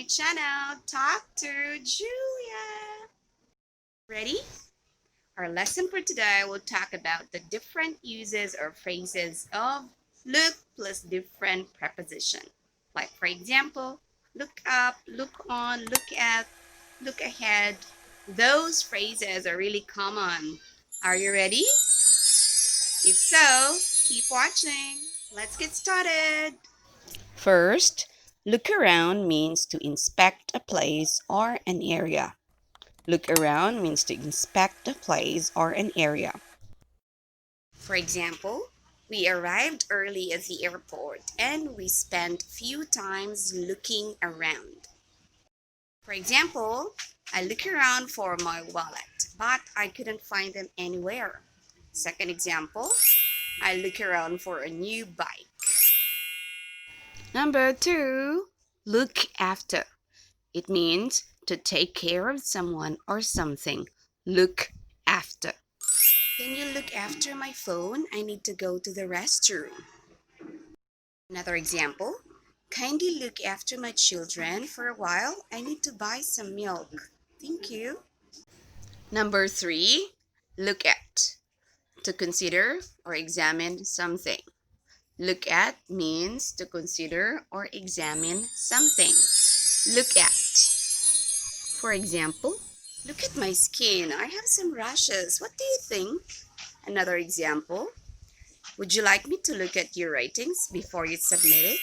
channel, Talk to Julia. Ready? Our lesson for today will talk about the different uses or phrases of look plus different preposition. Like for example, look up, look on, look at, look ahead. Those phrases are really common. Are you ready? If so, keep watching. Let's get started. First, look around means to inspect a place or an area. Look around means to inspect a place or an area. For example, we arrived early at the airport and we spent few times looking around. For example, I look around for my wallet, but I couldn't find them anywhere. Second example, I look around for a new bike. Number 2, look after. It means to take care of someone or something. Look after. Can you look after my phone? I need to go to the restroom. Another example, kindly look after my children for a while. I need to buy some milk. Thank you. Number 3, look at. To consider or examine something. Look at means to consider or examine something. Look at. For example, look at my skin. I have some rashes. What do you think? Another example, would you like me to look at your ratings before you submit it?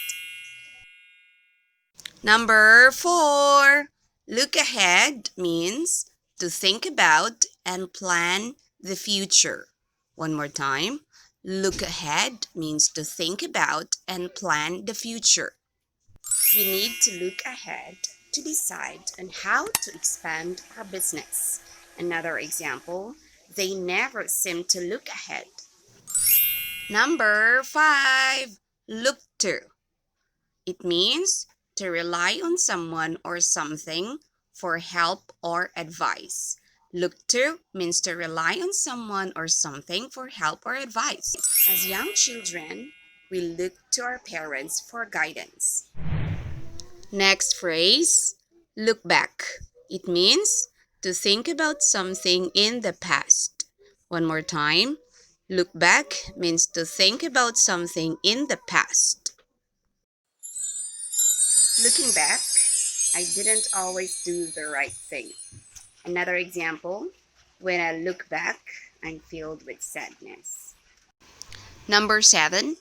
Number 4, look ahead means to think about and plan the future. One more time. Look ahead means to think about and plan the future. We need to look ahead to decide on how to expand our business. Another example, they never seem to look ahead. Number 5, look to. It means to rely on someone or something for help or advice. Look to means to rely on someone or something for help or advice. As young children, we look to our parents for guidance. Next phrase, look back. It means to think about something in the past. One more time, look back means to think about something in the past. Looking back, I didn't always do the right thing. Another example, when I look back, I'm filled with sadness. Number 7,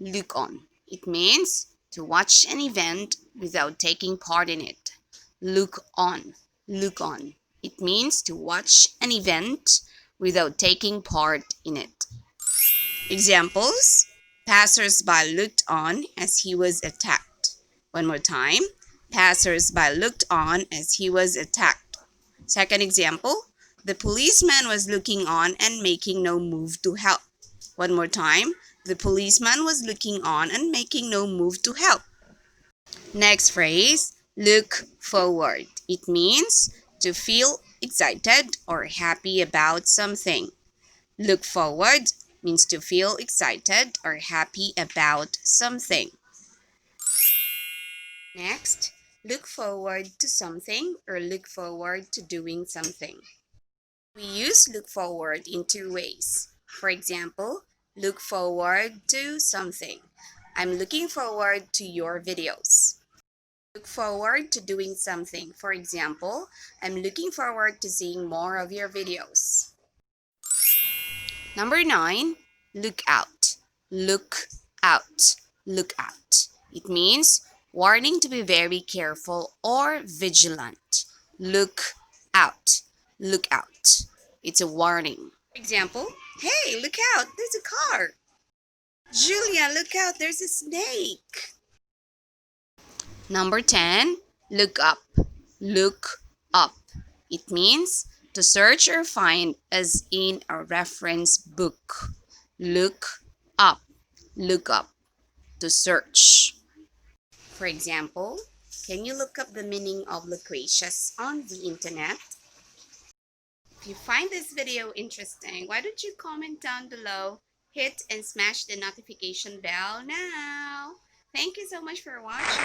look on. It means to watch an event without taking part in it. Look on. Look on. It means to watch an event without taking part in it. Examples, passers-by looked on as he was attacked. One more time, passers-by looked on as he was attacked. Second example, the policeman was looking on and making no move to help. One more time, the policeman was looking on and making no move to help. Next phrase, look forward. It means to feel excited or happy about something. Look forward means to feel excited or happy about something. Next, look forward to something or look forward to doing something. We use look forward in 2 ways. For example, look forward to something. I'm looking forward to your videos. Look forward to doing something. For example, I'm looking forward to seeing more of your videos. Number 9, look out. Look out. Look out. It means warning to be very careful or vigilant. Look out. Look out. It's a warning. For example, hey, look out, there's a car. Julia, look out, there's a snake. Number 10, look up. Look up. It means to search or find as in a reference book. Look up. Look up. To search. For example, can you look up the meaning of loquacious on the internet? If you find this video interesting, why don't you comment down below, hit and smash the notification bell now. Thank you so much for watching.